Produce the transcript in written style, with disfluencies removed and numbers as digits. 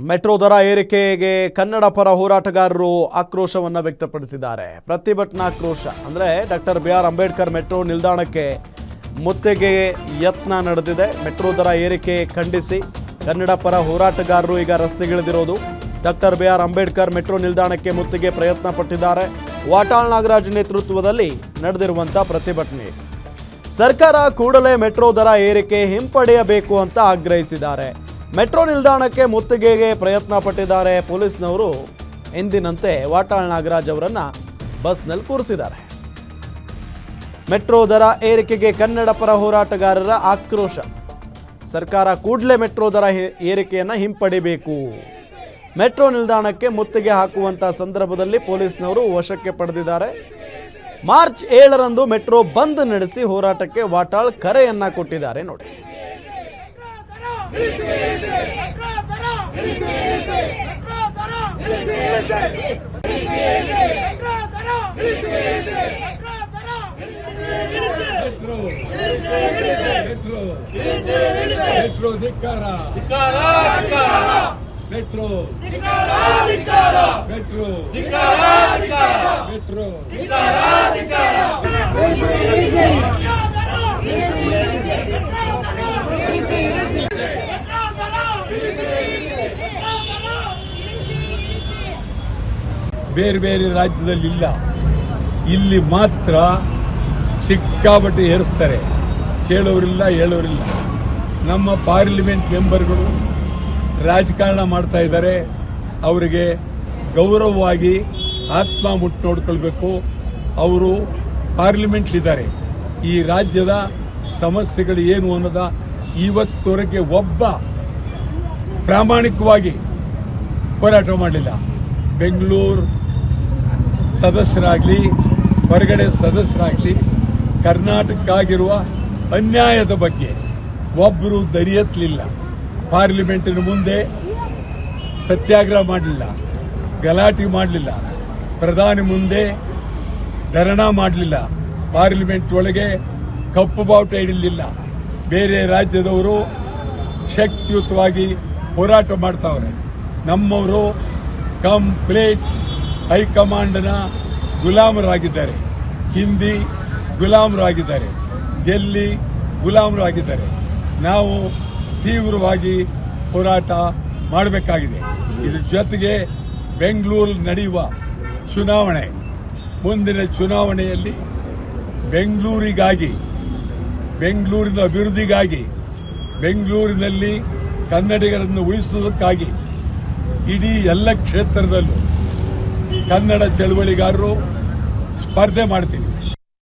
Metro ದರ ಏರಿಕೆಗೆ ಕನ್ನಡ ಪರ ಹೋರಾಟಗಾರರು ಆಕ್ರೋಶವನ್ನು ವ್ಯಕ್ತಪಡಿಸಿದ್ದಾರೆ. ಪ್ರತಿಭಟನಾಕ್ರೋಶ ಅಂದರೆ ಡಾಕ್ಟರ್ BR ಅಂಬೇಡ್ಕರ್ ಮೆಟ್ರೋ ನಿಲ್ದಾಣಕ್ಕೆ ಮುತ್ತಿಗೆ ಯತ್ನ ನಡೆದಿದೆ. ಮೆಟ್ರೋ ದರ ಏರಿಕೆ ಖಂಡಿಸಿ ಕನ್ನಡ ಪರ ಹೋರಾಟಗಾರರು ಈಗ ರಸ್ತೆಗಿಳಿದಿರೋದು. ಡಾಕ್ಟರ್ BR ಅಂಬೇಡ್ಕರ್ ಮೆಟ್ರೋ ನಿಲ್ದಾಣಕ್ಕೆ ಮುತ್ತಿಗೆ ಪ್ರಯತ್ನ ಪಟ್ಟಿದ್ದಾರೆ. ವಾಟಾಳ್ ನಾಗರಾಜ್ ನೇತೃತ್ವದಲ್ಲಿ ನಡೆದಿರುವಂಥ ಪ್ರತಿಭಟನೆ. ಸರ್ಕಾರ ಕೂಡಲೇ ಮೆಟ್ರೋ ದರ ಏರಿಕೆ ಹಿಂಪಡೆಯಬೇಕು ಅಂತ ಆಗ್ರಹಿಸಿದ್ದಾರೆ. ಮೆಟ್ರೋ ನಿಲ್ದಾಣಕ್ಕೆ ಮುತ್ತಿಗೆಗೆ ಪ್ರಯತ್ನ ಪಟ್ಟಿದ್ದಾರೆ. ಪೊಲೀಸ್ನವರು ಎಂದಿನಂತೆ ವಾಟಾಳ್ ನಾಗರಾಜ್ ಅವರನ್ನ ಬಸ್ನಲ್ಲಿ ಕೂರಿಸಿದ್ದಾರೆ. ಮೆಟ್ರೋ ದರ ಏರಿಕೆಗೆ ಕನ್ನಡ ಪರ ಹೋರಾಟಗಾರರ ಆಕ್ರೋಶ. ಸರ್ಕಾರ ಕೂಡಲೇ ಮೆಟ್ರೋ ದರ ಏರಿಕೆಯನ್ನು ಹಿಂಪಡಿಬೇಕು. ಮೆಟ್ರೋ ನಿಲ್ದಾಣಕ್ಕೆ ಮುತ್ತಿಗೆ ಹಾಕುವಂತ ಸಂದರ್ಭದಲ್ಲಿ ಪೊಲೀಸ್ನವರು ವಶಕ್ಕೆ ಪಡೆದಿದ್ದಾರೆ. ಮಾರ್ಚ್ 7ರಂದು ಮೆಟ್ರೋ ಬಂದ್ ನಡೆಸಿ ಹೋರಾಟಕ್ಕೆ ವಾಟಾಳ್ ಕರೆಯನ್ನ ಕೊಟ್ಟಿದ್ದಾರೆ. ನೋಡಿ, ಬೇರೆ ಬೇರೆ ರಾಜ್ಯದಲ್ಲಿ ಇಲ್ಲ, ಇಲ್ಲಿ ಮಾತ್ರ ಸಿಕ್ಕಾಪಟ್ಟೆ ಏರಿಸ್ತಾರೆ. ಕೇಳೋರಿಲ್ಲ ಹೇಳೋರಿಲ್ಲ. ನಮ್ಮ ಪಾರ್ಲಿಮೆಂಟ್ ಮೆಂಬರ್ಗಳು ರಾಜಕಾರಣ ಮಾಡ್ತಾ ಇದ್ದಾರೆ. ಅವರಿಗೆ ಗೌರವವಾಗಿ ಆತ್ಮ ಮುಟ್ಟು ನೋಡ್ಕೊಳ್ಬೇಕು. ಅವರು ಪಾರ್ಲಿಮೆಂಟ್ಲಿದ್ದಾರೆ. ಈ ರಾಜ್ಯದ ಸಮಸ್ಯೆಗಳು ಏನು ಅನ್ನೋದ ಇವತ್ತವರೆಗೆ ಒಬ್ಬ ಪ್ರಾಮಾಣಿಕವಾಗಿ ಹೋರಾಟ ಮಾಡಲಿಲ್ಲ. ಬೆಂಗಳೂರು ಸದಸ್ಯರಾಗಲಿ, ಹೊರಗಡೆ ಸದಸ್ಯರಾಗಲಿ, ಕರ್ನಾಟಕಕ್ಕಾಗಿರುವ ಅನ್ಯಾಯದ ಬಗ್ಗೆ ಒಬ್ಬರು ದರಿಯತ್ತಲಿಲ್ಲ. ಪಾರ್ಲಿಮೆಂಟಿನ ಮುಂದೆ ಸತ್ಯಾಗ್ರಹ ಮಾಡಲಿಲ್ಲ, ಗಲಾಟೆ ಮಾಡಲಿಲ್ಲ, ಪ್ರಧಾನಿ ಮುಂದೆ ಧರಣ ಮಾಡಲಿಲ್ಲ, ಪಾರ್ಲಿಮೆಂಟ್ ಒಳಗೆ ಕಪ್ಪು ಬಾವುಟ ಹಿಡಿಲಿಲ್ಲ. ಬೇರೆ ರಾಜ್ಯದವರು ಶಕ್ತಿಯುತವಾಗಿ ಹೋರಾಟ ಮಾಡ್ತಾವ್ರೆ. ನಮ್ಮವರು ಕಂಪ್ಲೀಟ್ ಹೈಕಮಾಂಡ್ನ ಗುಲಾಮರಾಗಿದ್ದಾರೆ. ಹಿಂದಿ ಗುಲಾಮರಾಗಿದ್ದಾರೆ, ಡೆಲ್ಲಿ ಗುಲಾಮರಾಗಿದ್ದಾರೆ. ನಾವು ತೀವ್ರವಾಗಿ ಹೋರಾಟ ಮಾಡಬೇಕಾಗಿದೆ. ಇದ್ರ ಜೊತೆಗೆ ಬೆಂಗಳೂರು ನಡೆಯುವ ಚುನಾವಣೆ, ಮುಂದಿನ ಚುನಾವಣೆಯಲ್ಲಿ ಬೆಂಗಳೂರಿಗಾಗಿ, ಬೆಂಗಳೂರಿನ ಅಭಿವೃದ್ಧಿಗಾಗಿ, ಬೆಂಗಳೂರಿನಲ್ಲಿ ಕನ್ನಡಿಗರನ್ನು ಉಳಿಸುವುದಕ್ಕಾಗಿ ಇಡೀ ಎಲ್ಲ ಕ್ಷೇತ್ರದಲ್ಲೂ ಕನ್ನಡ ಚಳವಳಿಗಾರರು ಸ್ಪರ್ಧೆ ಮಾಡ್ತೀವಿ.